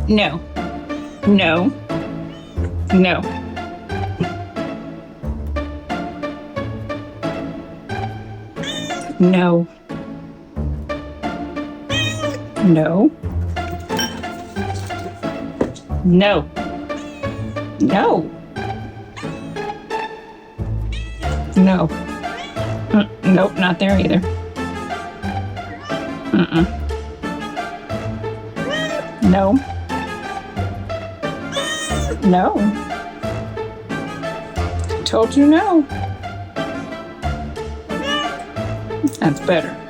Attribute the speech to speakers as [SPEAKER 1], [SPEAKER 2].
[SPEAKER 1] No. No. No. No. No. No. No. No. Nope, not there either. Mm-mm. No. No. Told you no. That's better.